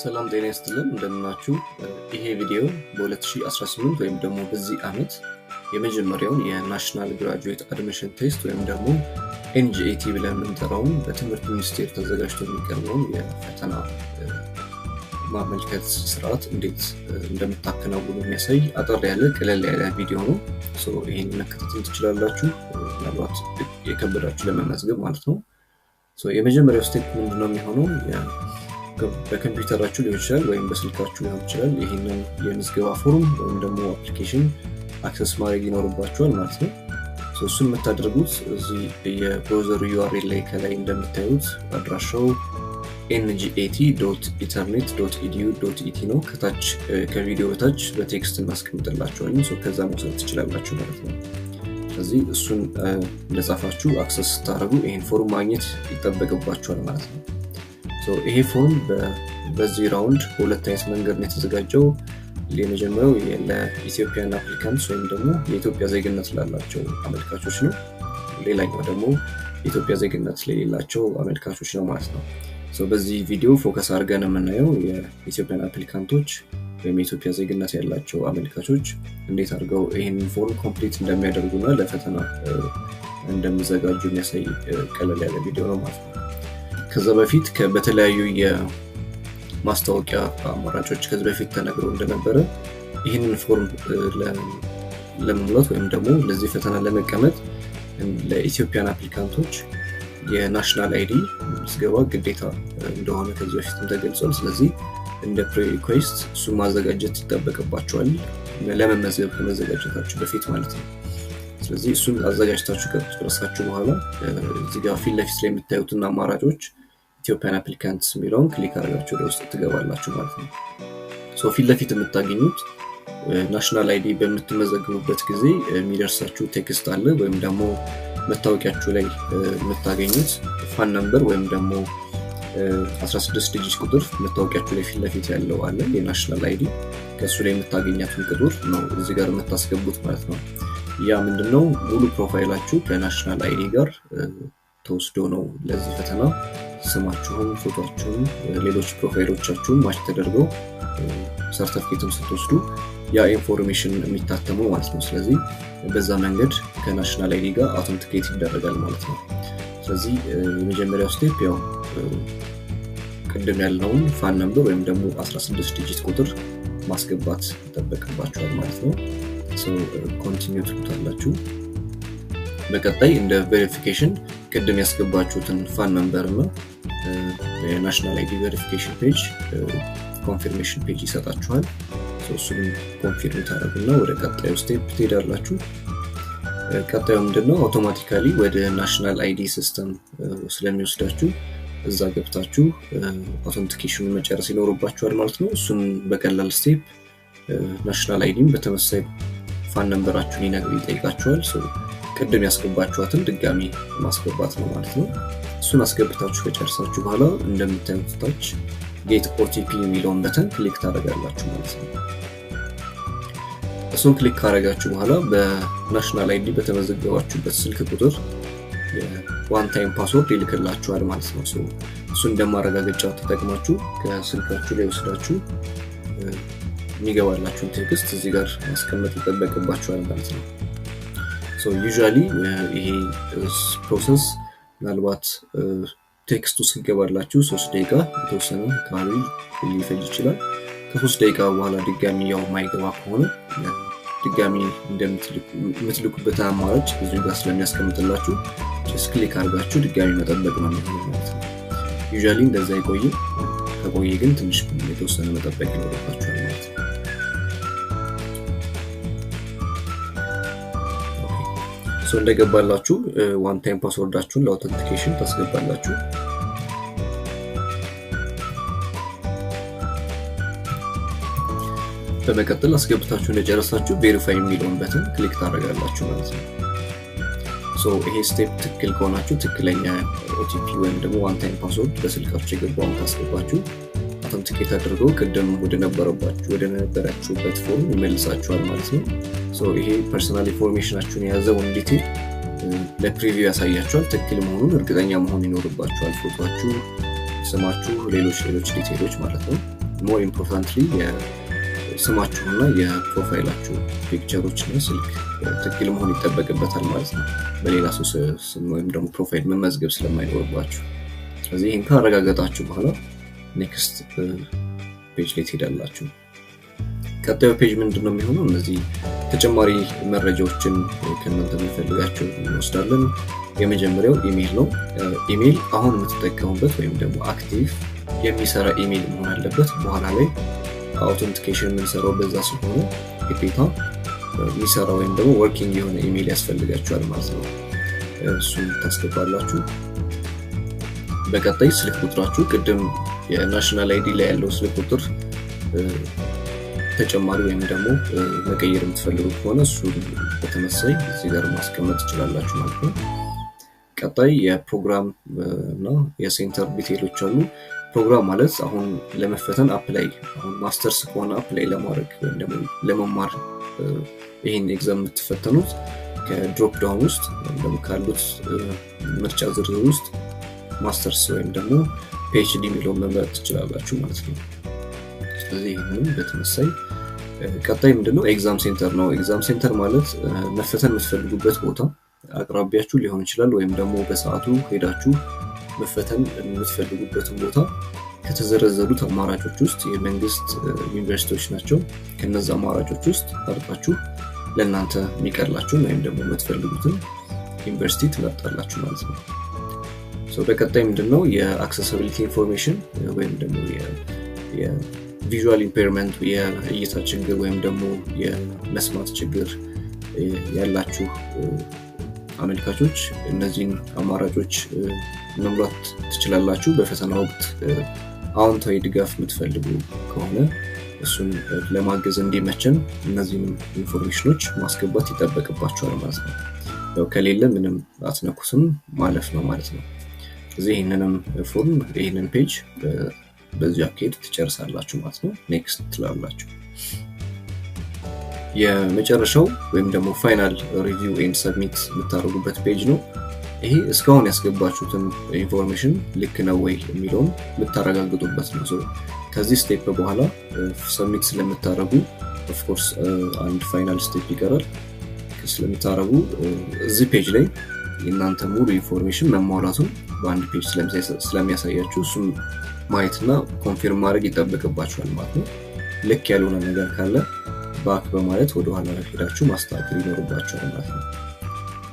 ሰላም ጤና ይስጥልን እንደምናችሁ ይሄ ቪዲዮ በ2018 ወይም ደግሞ በዚህ አመት የመጀመሪያውን የናሽናል ግራጁዌት አድሚሽን ቴስት ወይም ደግሞ NGAT ብለን የምንጠራውን በትምህርት ሚኒስቴር ተዘጋጅቶ የሚቀርበውን የፈተና ማመልከት ስርዓት እንዴት እንደምታከናውኑ የሚያሳይ አጠር ያለ ቀለል ያለ ቪዲዮ ነው። ይሄን መከታተል ትችላላችሁ ምናልባት የከበዳችሁ ለመመዝገብ ማለት ነው። የመጀመሪያው ስቴፕ ምንድነው የሚሆነው? በኮምፒውተራችሁ ሊሆን ይችላል ወይም በስልካችሁ ሊሆን ይችላል ይሄንን የምዝገባ ፎርም ወይም ደግሞ አፕሊኬሽን አክሰስ ማድረግ ይኖርባችኋል ማለት ነው። እሱን የምታደርጉት እዚህ የብራውዘሩ URL ላይ ከላይ እንደምታዩት አድራሻው ngat.ethernet.edu.et ነው። ከታች ከቪዲዮ በታች በቴክስት እናስቀምጥላችኋለን ከዛ መውሰድ ትችላላችሁ ማለት ነው። ስለዚህ እሱን እንደጻፋችሁ አክሰስ ታደርጉ ይሄን ፎርም ማግኘት ይጠበቅባችኋል ማለት ነው። ይሄ ፎርም በዚህ ራውንድ በሁለት አይነት መንገድ ነው የተዘጋጀው። የመጀመሪያው ለኢትዮጵያን አፕሊካንትስ ወይም ደግሞ የኢትዮጵያ ዜግነት ላላቸው አመልካቾች ነው። ሌላኛው ደግሞ የኢትዮጵያ ዜግነት ለሌላቸው አመልካቾች ነው ማለት ነው። በዚህ ቪዲዮ ፎከስ አድርገን የምናየው የኢትዮጵያን አፕሊካንቶች ወይም የኢትዮጵያ ዜግነት ያላቸው አመልካቾች እንዴት አድርገው ይሄንን ፎርም ኮምፕሊት እንደሚያደርጉና ለፈተና እንደሚዘጋጁ የሚያሳይ ቀለል ያለ ቪዲዮ ነው ማለት ነው። ከዛ በፊት በተለያዩ የማስታወቂያ አማራጮች ከዚህ በፊት ተነግሮ እንደነበረ ይህንን ፎርም ለመሙላት ወይም ደግሞ ለዚህ ፈተና ለመቀመጥ ለኢትዮጵያን አፕሊካንቶች የናሽናል አይዲ ምዝገባ ግዴታ እንደሆነ ከዚህ በፊት ተገልጿል። ስለዚህ እንደ ፕሪ-ሪኩዌስት እሱን ማዘጋጀት ይጠበቅባቸዋል ለመመዝገብ ከመዘጋጀታችሁ በፊት ማለት ነው። ስለዚህ እሱን አዘጋጅታችሁ ከጨረሳችሁ በኋላ እዚህ ጋር ፊት ለፊት ላይ የምታዩትን አማራጮች ኢትዮጵያን አፕሊካንትስ የሚለውን ክሊክ አድርጋችሁ ወደ ውስጥ ትገባላችሁ ማለት ነው። ፊት ለፊት የምታገኙት ናሽናል አይዲ በምትመዘግቡበት ጊዜ የሚደርሳችሁ ቴክስት አለ ወይም ደግሞ መታወቂያችሁ ላይ የምታገኙት ፋን ነምበር ወይም ደግሞ 16 ዲጂት ቁጥር መታወቂያችሁ ላይ ፊት ለፊት ያለው አለ የናሽናል አይዲ ከሱ ላይ የምታገኛቱን ቁጥር ነው እዚህ ጋር የምታስገቡት ማለት ነው። ያ ምንድነው ሙሉ ፕሮፋይላችሁ ከናሽናል አይዲ ጋር ተወስዶ ነው ለዚህ ፈተና ስማችሁን ፎቶአችሁን ሌሎች ፕሮፋይሎቻችሁን ማች ተደርገው ሰርቲፊኬቱን ስትወስዱ ያ ኢንፎርሜሽን የሚታተመው ማለት ነው። ስለዚህ በዛ መንገድ ከናሽናል አይዲ ጋር አውተንቲኬት ይደረጋል ማለት ነው። ስለዚህ የመጀመሪያው ስቴፕ ያው ቅድም ያልነውን ፋን ነምበር ወይም ደግሞ 16 ዲጂት ቁጥር ማስገባት ይጠበቅባችኋል ማለት ነው። ኮንቲኒው ትሉታላችሁ። በቀጣይ እንደ ቬሪፊኬሽን ቅድም ያስገባችሁትን ፋን ነምበር እና የናሽናል አይዲ ቬሪፊኬሽን ፔጅ ኮንፊርሜሽን ፔጅ ይሰጣችኋል። እሱን ኮንፊርም ታደርጉና ወደ ቀጣዩ ስቴፕ ትሄዳላችሁ። ቀጣዩ ምንድነው አውቶማቲካሊ ወደ ናሽናል አይዲ ሲስተም ስለሚወስዳችሁ እዛ ገብታችሁ አውተንቲኬሽኑን መጨረስ ይኖርባችኋል ማለት ነው። እሱን በቀላል ስቴፕ ናሽናል አይዲን በተመሳሳይ ፋን ነምበራችሁን ይጠይቃችኋል። ቅድም ያስገባችኋትን ድጋሚ ማስገባት ነው ማለት ነው። እሱን አስገብታችሁ ከጨረሳችሁ በኋላ እንደምታዩት ታች ጌት OTP የሚለውን በተን ክሊክ ታደርጋላችሁ ማለት ነው። እሱን ክሊክ ካደረጋችሁ በኋላ በናሽናል አይዲ በተመዘገባችሁበት ስልክ ቁጥር የዋን ታይም ፓስወርድ ይልክላችኋል ማለት ነው። እሱን እንደማረጋገጫ ተጠቅማችሁ ከስልካችሁ ላይ ወስዳችሁ የሚገባላችሁን ቴክስት እዚህ ጋር ማስቀመጥ ይጠበቅባችኋል ማለት ነው። ዩዥዋሊ ይሄ ፕሮሰስ ምናልባት ቴክስቱ ሲገባላችሁ 3 ደቂቃ የተወሰነ አካባቢ ሊፈጅ ይችላል። ከ3 ደቂቃ በኋላ ድጋሚ ያው ማይገባ ከሆነ ድጋሚ እንደምትልኩበት አማራጭ እዚህ ጋር ስለሚያስቀምጥላችሁ ጀስት ክሊክ አድርጋችሁ ድጋሚ መጠበቅ ነው የሚሆነው ማለት ነው። ዩዥዋሊ እንደዛ ይቆያል። ከቆየ ግን ትንሽ የተወሰነ መጠበቅ ይኖርባችኋል ማለት ነው። እንደገባላችሁ ዋን ታይም ፓስወርዳችሁን ለአውተንቲኬሽን ታስገባላችሁ። በመቀጠል አስገብታችሁ እንደጨረሳችሁ ቬሪፋይ የሚለውን በተን ክሊክ ታደርጋላችሁ ማለት ነው። ይሄ ስቴፕ ትክክል ከሆናችሁ ትክክለኛ OTP ወይም ደግሞ ዋን ታይም ፓስወርድ በስልካችሁ የገባውን ታስገባችሁ አውተንቲኬት አድርገው ቅድም ወደ ነበራችሁበት ፎርም ይመልሳችኋል ማለት ነው። ይሄ ፐርሰናል ኢንፎርሜሽናችሁን የያዘውን ዲቴል ለፕሪቪው ያሳያችኋል። ትክክል መሆኑን እርግጠኛ መሆን ይኖርባችኋል። ፎቶአችሁ፣ ስማችሁ፣ ሌሎች ዲቴሎች ማለት ነው። more importantly ስማችሁና የፕሮፋይላችሁ ፒክቸሮች እና ስልክ ትክክል መሆን ይጠበቅበታል ማለት ነው በሌላ ሰው ስም ወይም ደግሞ ፕሮፋይል መመዝገብ ስለማይኖርባችሁ ስለዚህ ይሄን ካረጋገጣችሁ በኋላ ኔክስት ፔጅ ላይ ትሄዳላችሁ ቀጣዩ ፔጅ ምንድነው የሚሆነው እነዚህ ተጨማሪ መረጃዎችን ከእናንተ የሚፈልጋቸው እንወስዳለን የመጀመሪያው ኢሜል ነው ኢሜል አሁን የምትጠቀሙበት ወይም ደግሞ አክቲቭ የሚሰራ ኢሜል መሆን አለበት በኋላ ላይ አውተንቲኬሽን የምንሰራው በዛ ስለሆነ ግዴታ የሚሰራ ወይም ደግሞ ወርኪንግ የሆነ ኢሜል ያስፈልጋችኋል ማለት ነው እሱን ታስገባላችሁ በቀጣይ ስልክ ቁጥራችሁ ቅድም የናሽናል አይዲ ላይ ያለው ስልክ ቁጥር ተጨማሪ ወይም ደግሞ መቀየር የምትፈልጉ ከሆነ እሱ በተመሳሳይ እዚህ ጋር ማስቀመጥ ትችላላችሁ ማለት ነው ቀጣይ የፕሮግራም እና የሴንተር ዲቴይሎች አሉ ፕሮግራም ማለት አሁን ለመፈተን አፕላይ አሁን ማስተርስ ከሆነ አፕላይ ለማድረግ ወይም ደግሞ ለመማር ይሄን ኤግዛም የምትፈተኑት ከድሮፕ ዳውን ውስጥ ወይም ደግሞ ካሉት ምርጫ ዝርዝር ውስጥ ማስተርስ ወይም ደግሞ PhD የሚለውን መምረጥ ትችላላችሁ ማለት ነው ስለዚህ ይሄንን በተመሳሳይ ቀጣይ ምንድነው ኤግዛም ሴንተር ነው ኤግዛም ሴንተር ማለት መፈተን የምትፈልጉበት ቦታ አቅራቢያችሁ ሊሆን ይችላል ወይም ደግሞ በሰዓቱ ሄዳችሁ መፈተን የምትፈልጉበትን ቦታ ከተዘረዘሩት አማራጮች ውስጥ የመንግስት ዩኒቨርሲቲዎች ናቸው ከነዛ አማራጮች ውስጥ አርጣችሁ ለእናንተ የሚቀርላችሁ ወይም ደግሞ የምትፈልጉትን ዩኒቨርሲቲ ትመርጣላችሁ ማለት ነው በቀጣይ ምንድነው የአክሰሲቢሊቲ ኢንፎርሜሽን ወይም ደግሞ የቪዥዋል ኢምፔርመንት የእይታ ችግር ወይም ደግሞ የመስማት ችግር ያላችሁ አመልካቾች እነዚህን አማራጮች መምራት ትችላላችሁ በፈተና ወቅት አዎንታዊ ድጋፍ የምትፈልጉ ከሆነ እሱን ለማገዝ እንዲመቸን እነዚህን ኢንፎርሜሽኖች ማስገባት ይጠበቅባችኋል ማለት ነው ያው ከሌለ ምንም አትነኩስም ማለፍ ነው ማለት ነው ስለዚህ ይሄንንም ፎርም ይሄንን ፔጅ በዚህ አካሄድ ትጨርሳላችሁ ማለት ነው ኔክስት ትላላችሁ የመጨረሻው ወይም ደግሞ ፋይናል ሪቪው ኤንድ ሰብሚት የምታደርጉበት ፔጅ ነው ይሄ እስካሁን ያስገባችሁትን ኢንፎርሜሽን ልክ ነው ወይ የሚለውን የምታረጋግጡበት ነው ከዚህ ስቴፕ በኋላ ሰብሚት ስለምታደርጉ ኦፍ ኮርስ አንድ ፋይናል ስቴፕ ይቀራል ስለምታደርጉ እዚህ ፔጅ ላይ እናንተ ሙሉ ኢንፎርሜሽን መሟላቱን በአንድ ፔጅ ስለሚያሳያችሁ እሱን ማየትና ኮንፊርም ማድረግ ይጠበቅባችኋል ማለት ነው ልክ ያልሆነ ነገር ካለ ባክ በማለት ወደ ኋላ ሄዳችሁ ማስተካከል ይኖርባችኋል ማለት ነው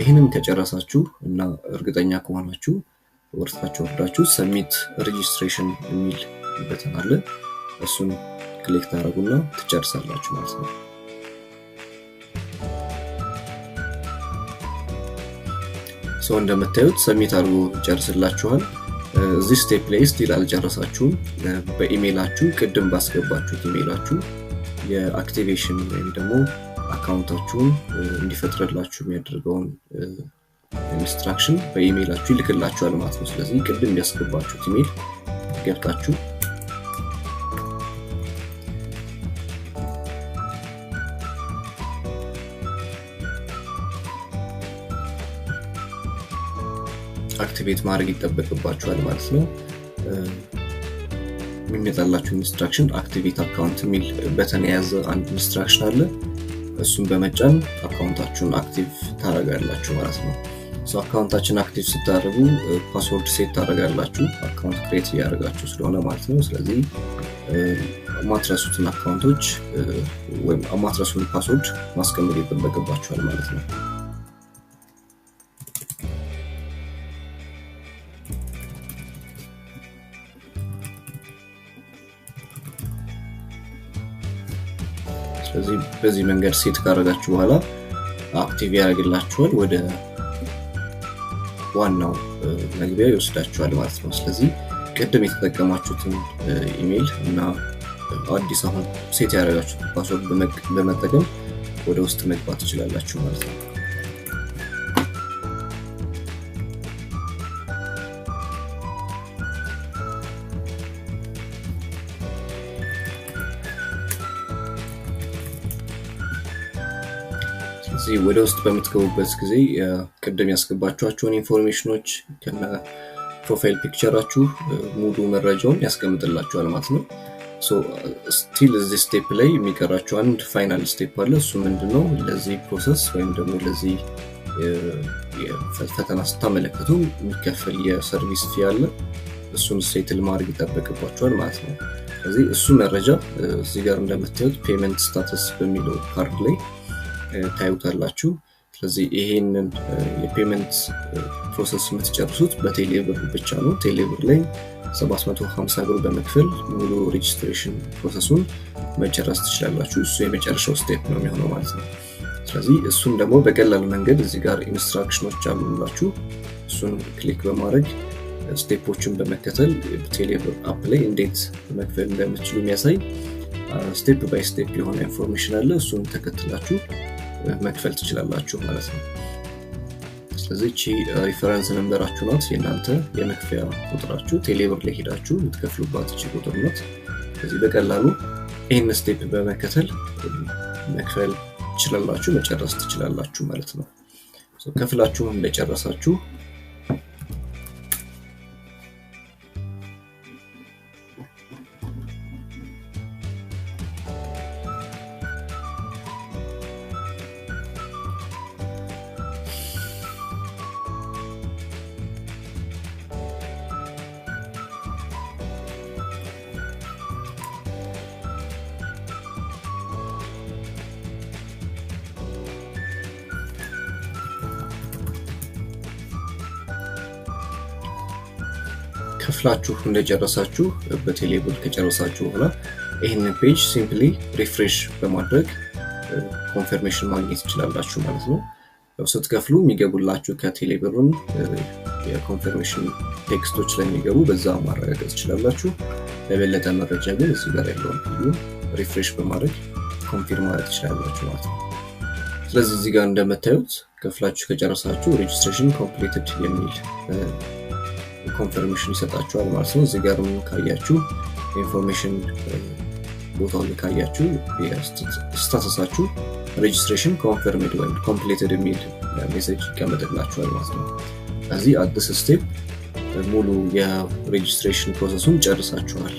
ይሄንን ከጨረሳችሁ እና እርግጠኛ ከሆናችሁ ወርታችሁ ሰብሚት ሬጂስትሬሽን የሚል በተን አለ እሱን ክሊክ ታደርጉና ትጨርሳላችሁ ማለት ነው እንደምታዩት ሰብሚት አድርጎ ጨርስላችኋል እዚህ ስቴፕ ላይ ስቲል አልጨረሳችሁም በኢሜይላችሁ ቅድም ባስገባችሁት ኢሜይላችሁ የአክቲቬሽን ወይም ደግሞ አካውንታችሁን እንዲፈጥርላችሁ የሚያደርገውን ኢንስትራክሽን በኢሜይላችሁ ይልክላችኋል ማለት ነው ስለዚህ ቅድም ያስገባችሁት ኢሜይል ገብታችሁ አክቲቬት ማድረግ ይጠበቅባችኋል ማለት ነው የሚመጣላችሁ ኢንስትራክሽን አክቲቬት አካውንት የሚል በተን የያዘ አንድ ኢንስትራክሽን አለ እሱን በመጫን አካውንታችሁን አክቲቭ ታደርጋላችሁ ማለት ነው አካውንታችሁን አክቲቭ ስታደርጉ ፓስወርድ ሴት ታደርጋላችሁ አካውንት ክሬት ያደርጋችሁ ስለሆነ ማለት ነው ስለዚህ ማትረሱትን አካውንቶች ወይም ማትረሱን ፓስወርድ ማስቀመጥ ይጠበቅባችኋል ማለት ነው ስለዚህ በዚህ መንገድ ሴት ካደረጋችሁ በኋላ አክቲቭ ያደርግላችኋል ወደ ዋናው መግቢያ ይወስዳችኋል ማለት ነው ስለዚህ ቅድም የተጠቀማችሁትን ኢሜይል እና አዲስ አሁን ሴት ያደረጋችሁት ፓስወርድ በመጠቀም ወደ ውስጥ መግባት ትችላላችሁ ማለት ነው ስለዚህ ወደ ውስጥ በምትገቡበት ጊዜ ቅድም ያስገባችኋቸውን ኢንፎርሜሽኖች ከነ ፕሮፋይል ፒክቸራችሁ ሙሉ መረጃውን ያስቀምጥላችኋል ማለት ነው ሶ ስቲል እዚህ ስቴፕ ላይ የሚቀራችሁ አንድ ፋይናል ስቴፕ አለ። እሱ ምንድነው? ለዚህ ፕሮሰስ ወይም ደግሞ ለዚህ የፈተና ስታመለክቱ የሚከፈል የሰርቪስ ፊ አለ። እሱን ሴትል ማድረግ ይጠበቅባችኋል ማለት ነው። ስለዚህ እሱ መረጃ እዚህ ጋር እንደምታዩት ፔመንት ስታተስ በሚለው ካርድ ላይ ታዩታላችሁ። ስለዚህ ይሄንን የፔመንት ፕሮሰስ የምትጨርሱት በቴሌብር ብቻ ነው። ቴሌብር ላይ 750 ብር በመክፈል ሙሉ ሬጂስትሬሽን ፕሮሰሱን መጨረስ ትችላላችሁ። እሱ የመጨረሻው ስቴፕ ነው የሚሆነው ማለት ነው። ስለዚህ እሱን ደግሞ በቀላል መንገድ እዚህ ጋር ኢንስትራክሽኖች አሉላችሁ። እሱን ክሊክ በማድረግ ስቴፖችን በመከተል ቴሌብር አፕ ላይ እንዴት መክፈል እንደምትችሉ የሚያሳይ ስቴፕ ባይ ስቴፕ የሆነ ኢንፎርሜሽን አለ። እሱን ተከትላችሁ መክፈል ትችላላችሁ ማለት ነው። ስለዚህ እቺ ሪፈረንስ ነምበራችሁ ናት የእናንተ የመክፈያ ቁጥራችሁ። ቴሌብር ላይ ሄዳችሁ የምትከፍሉባት እቺ ቁጥር ናት። ስለዚህ በቀላሉ ይሄን ስቴፕ በመከተል መክፈል ትችላላችሁ፣ መጨረስ ትችላላችሁ ማለት ነው። ከፍላችሁ እንደጨረሳችሁ ከፍላችሁ እንደጨረሳችሁ በቴሌብር ከጨረሳችሁ በኋላ ይሄንን ፔጅ ሲምፕሊ ሪፍሬሽ በማድረግ ኮንፈርሜሽን ማግኘት ትችላላችሁ ማለት ነው። ያው ስትከፍሉ የሚገቡላችሁ ከቴሌብርም የኮንፈርሜሽን ቴክስቶች ላይ የሚገቡ በዛ ማረጋገጥ ትችላላችሁ። ለበለጠ መረጃ ግን እዚህ ጋር ያለውን ቪዲዮ ሪፍሬሽ በማድረግ ኮንፊርም ማድረግ ትችላላችሁ ማለት ነው። ስለዚህ እዚህ ጋር እንደምታዩት ከፍላችሁ ከጨረሳችሁ ሬጂስትሬሽን ኮምፕሊትድ የሚል ኮንፈርሜሽን ይሰጣችኋል ማለት ነው። እዚህ ጋርም ካያችሁ ኢንፎርሜሽን ቦታው ላይ ካያችሁ ስታተሳችሁ ሬጂስትሬሽን ኮንፈርምድ ወይም ኮምፕሊትድ የሚል ሜሴጅ ይቀመጥላችኋል ማለት ነው። ስለዚህ አዲስ ስቴፕ ሙሉ የሬጂስትሬሽን ፕሮሰሱን ጨርሳችኋል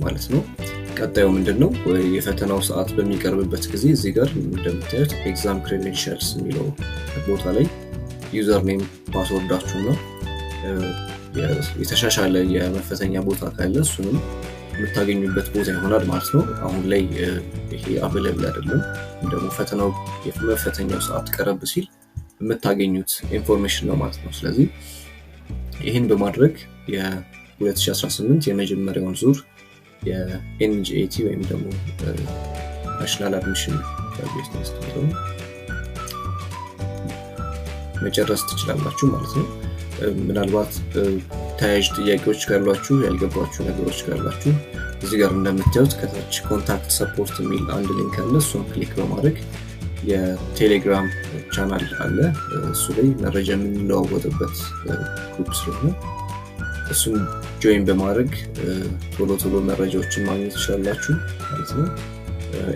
ማለት ነው። ቀጣዩ ምንድነው? የፈተናው ሰዓት በሚቀርብበት ጊዜ እዚህ ጋር እንደምታዩት ኤግዛም ክሬዴንሻልስ የሚለው ቦታ ላይ ዩዘር ኔም ፓስወርዳችሁ ነው የተሻሻለ የመፈተኛ ቦታ ካለ እሱንም የምታገኙበት ቦታ ይሆናል ማለት ነው። አሁን ላይ ይሄ አቬለብል አይደለም። ደግሞ ፈተናው የመፈተኛው ሰዓት ቀረብ ሲል የምታገኙት ኢንፎርሜሽን ነው ማለት ነው። ስለዚህ ይሄን በማድረግ የ2018 የመጀመሪያውን ዙር የኤንጂኤቲ ወይም ደግሞ ናሽናል አድሚሽን ቴስት መጨረስ ትችላላችሁ ማለት ነው። ምናልባት ተያያዥ ጥያቄዎች ካሏችሁ ያልገባችሁ ነገሮች ካላችሁ እዚህ ጋር እንደምታዩት ከታች ኮንታክት ሰፖርት የሚል አንድ ሊንክ አለ። እሱን ክሊክ በማድረግ የቴሌግራም ቻናል አለ። እሱ ላይ መረጃ የምንለዋወጥበት ግሩፕ ስለሆነ እሱን ጆይን በማድረግ ቶሎ መረጃዎችን ማግኘት ትችላላችሁ ማለት ነው።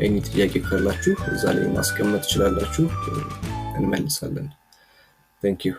ኤኒ ጥያቄ ካላችሁ እዛ ላይ ማስቀመጥ ትችላላችሁ፣ እንመልሳለን። Thank you.